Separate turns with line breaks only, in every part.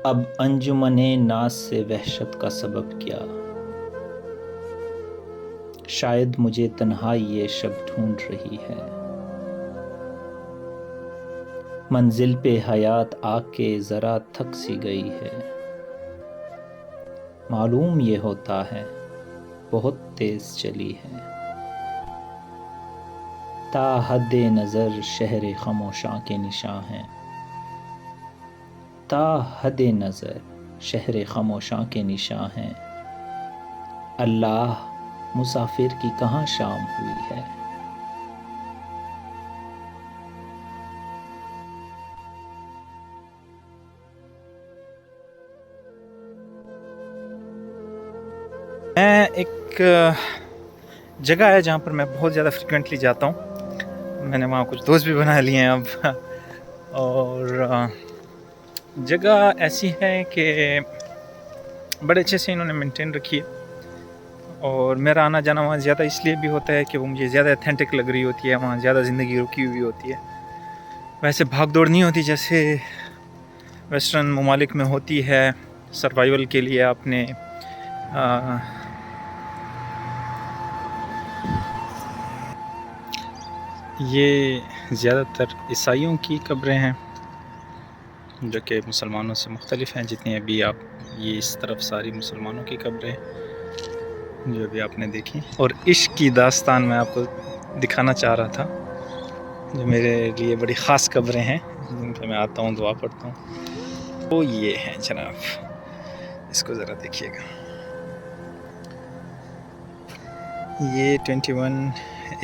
अब अंजुमने नाज से वहशत का सबब क्या। शायद मुझे तन्हाई ये शब ढूंढ रही है। मंजिल पे हयात आके जरा थक सी गई है। मालूम ये होता है बहुत तेज चली है। ता हद्दे नज़र शहर खामोशां के निशां हैं। ता हद्दे नज़र शहर खामोशां के निशां हैं। अल्लाह मुसाफिर की कहाँ शाम हुई है।
मैं एक जगह है जहाँ पर मैं बहुत ज़्यादा फ्रिक्वेंटली जाता हूँ। मैंने वहाँ कुछ दोस्त भी बना लिए हैं अब और जगह ऐसी है कि बड़े अच्छे से इन्होंने मेंटेन रखी है और मेरा आना जाना वहाँ ज़्यादा इसलिए भी होता है कि वो मुझे ज़्यादा अथेंटिक लग रही होती है। वहाँ ज़्यादा ज़िंदगी रुकी हुई होती है, वैसे भाग दौड़ नहीं होती जैसे वेस्टर्न ममालिक में होती है। सर्वाइवल के लिए आपने ये ज़्यादातर ईसाइयों की कब्रें हैं जो कि मुसलमानों से मुख्तलिफ हैं। जितनी अभी आप ये इस तरफ सारी मुसलमानों की कब्रें जो अभी आपने देखी, और इश्क की दास्तान मैं आपको दिखाना चाह रहा था जो मेरे लिए बड़ी ख़ास कब्रें हैं जिन पर मैं आता हूँ, दुआ पढ़ता हूँ। तो ये हैं जनाब, इसको ज़रा देखिएगा। ये 21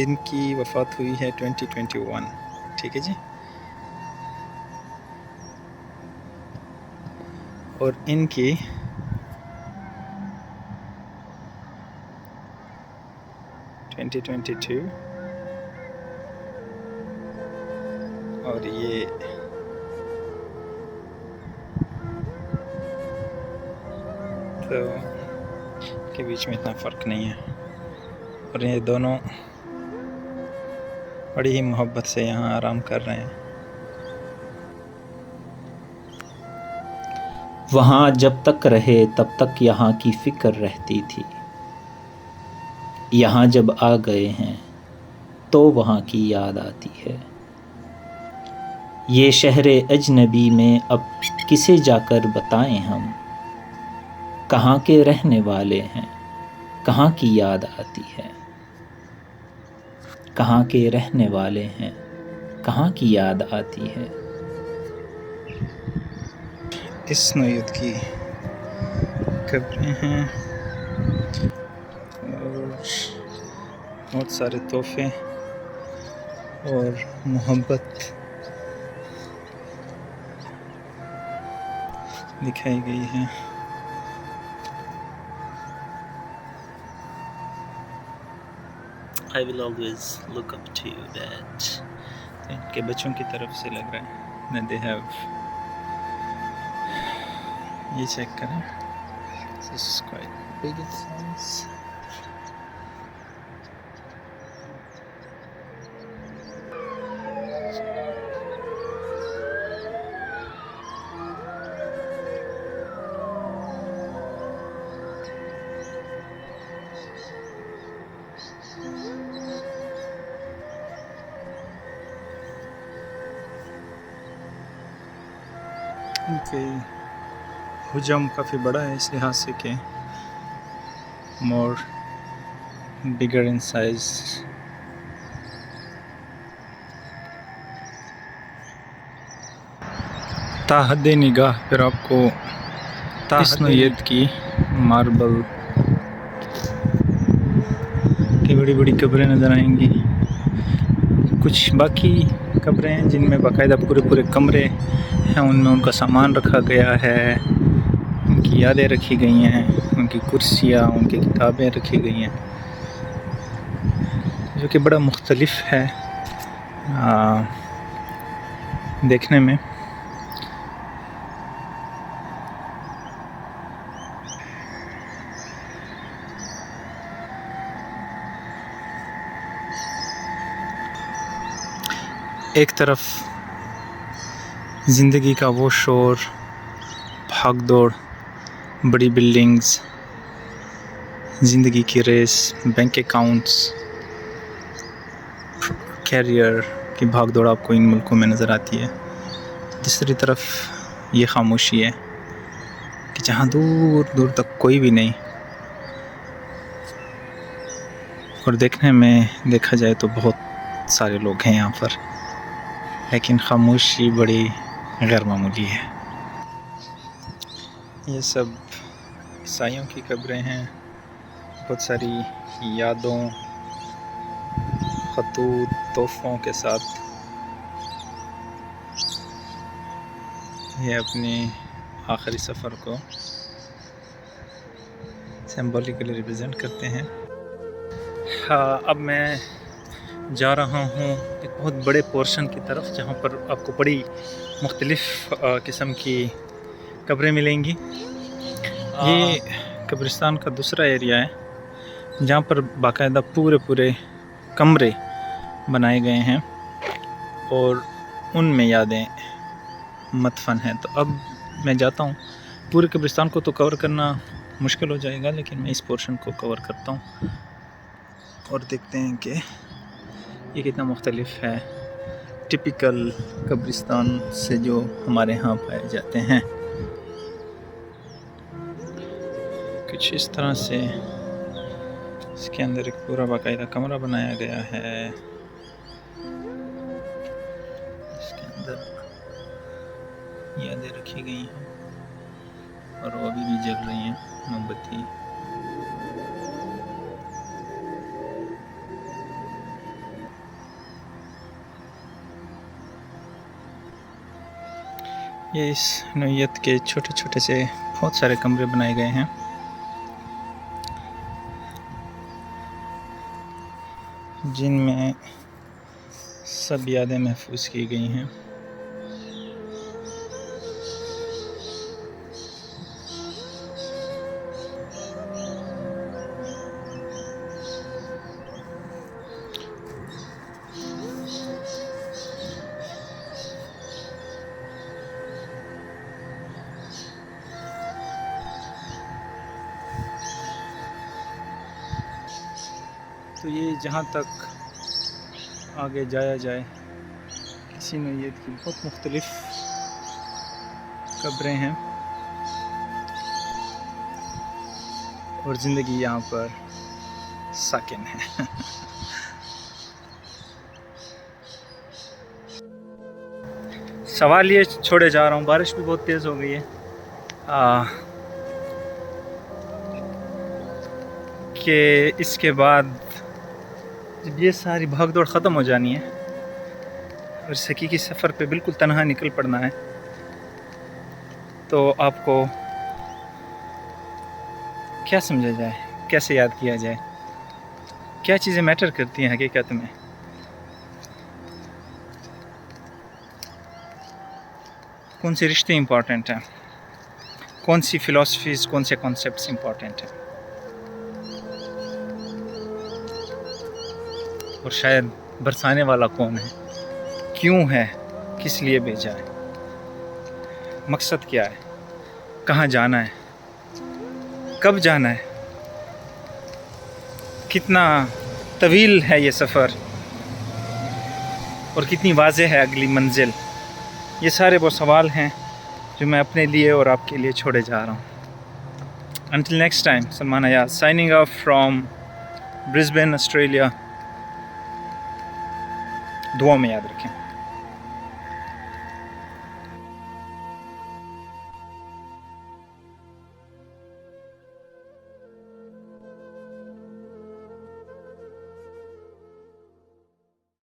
इनकी वफ़ात हुई है 2021, ठीक है जी। और इनकी 2022 और ये तो के बीच में इतना फ़र्क नहीं है। और ये दोनों बड़ी ही मोहब्बत से यहाँ आराम कर रहे हैं।
वहाँ जब तक रहे तब तक यहाँ की फिक्र रहती थी। यहाँ जब आ गए हैं तो वहाँ की याद आती है। ये शहरे अजनबी में अब किसे जाकर बताएं हम। कहाँ के रहने वाले हैं, कहाँ की याद आती है। कहाँ के रहने वाले हैं, कहाँ की याद आती है।
इस नौयत की कब्रें हैं और बहुत सारे तोहफे और मोहब्बत दिखाई गई है। I will always look up to you, Dad. इनके बच्चों की तरफ से लग रहा है that they have, ये चेक करें, this is quite big in size. इनके हुजम काफ़ी बड़ा है इस लिहाज से कि मोर बिगर इन साइज। ताहद्दे निगाह पर आपको इस नौयत की मार्बल की बड़ी बड़ी कब्रें नज़र आएंगी। कुछ बाकी कब्रें हैं जिनमें बाकायदा पूरे पूरे कमरे हैं, उनमें उनका सामान रखा गया है, उनकी यादें रखी गई हैं, उनकी कुर्सियाँ, उनकी किताबें रखी गई हैं, जो कि बड़ा मुख्तलिफ है देखने में। एक तरफ ज़िंदगी का वो शोर, भाग दौड़, बड़ी बिल्डिंग्स, ज़िंदगी की रेस, बैंक अकाउंट्स, कैरियर की भाग दौड़ आपको इन मुल्कों में नज़र आती है। दूसरी तरफ ये खामोशी है कि जहाँ दूर दूर तक कोई भी नहीं, और देखने में देखा जाए तो बहुत सारे लोग हैं यहाँ पर, लेकिन खामोशी बड़ी गैर मामूली है। ये सब ईसाइयों की कब्रें हैं, बहुत सारी यादों, खतूत, तोहफ़ों के साथ ये अपने आखिरी सफ़र को सिंबॉलिकली रिप्रेजेंट करते हैं। हाँ, अब मैं जा रहा हूँ एक बहुत बड़े पोर्शन की तरफ, जहाँ पर आपको बड़ी मुख्तलिफ़ किस्म की कब्रें मिलेंगी। ये कब्रिस्तान का दूसरा एरिया है, जहाँ पर बाकायदा पूरे कमरे बनाए गए हैं और उनमें यादें मदफन हैं। तो अब मैं जाता हूँ, पूरे कब्रिस्तान को तो कवर करना मुश्किल हो जाएगा, लेकिन मैं इस पोर्शन को कवर करता हूँ और देखते हैं कि ये कितना मुख्तलिफ है टिपिकल कब्रिस्तान से जो हमारे यहाँ पाए जाते हैं। कुछ इस तरह से इसके अंदर एक पूरा बाकायदा कमरा बनाया गया है। इसके अंदर यादें रखी गई हैं और वो अभी भी जल रही हैं मोमबत्ती। ये इस नौयत के छोटे छोटे से बहुत सारे कमरे बनाए गए हैं, जिनमें सब यादें महफूज की गई हैं। तो ये जहाँ तक आगे जाया जाए, किसी नौयत की बहुत मुख्तलिफ कब्रें हैं और ज़िंदगी यहाँ पर साकिन है। सवाल ये छोड़े जा रहा हूँ, बारिश भी बहुत तेज़ हो गई है कि इसके बाद जब ये सारी भाग दौड़ ख़त्म हो जानी है और इस हकीकी सफ़र पे बिल्कुल तन्हा निकल पड़ना है, तो आपको क्या समझा जाए, कैसे याद किया जाए, क्या चीज़ें मैटर करती हैं हकीकत में। कौन से रिश्ते इम्पॉर्टेंट हैं, कौन सी फ़िलासफ़ीज़, कौन से कॉन्सेप्ट्स इम्पॉर्टेंट हैं, और शायद बरसाने वाला कौन है, क्यों है, किस लिए भेजा है, मकसद क्या है, कहाँ जाना है, कब जाना है, कितना तवील है ये सफ़र और कितनी वाज़ेह है अगली मंजिल। ये सारे वो सवाल हैं जो मैं अपने लिए और आपके लिए छोड़े जा रहा हूँ। Until next time, Salman Ayaz signing off from Brisbane, Australia। दुआ में याद रखें।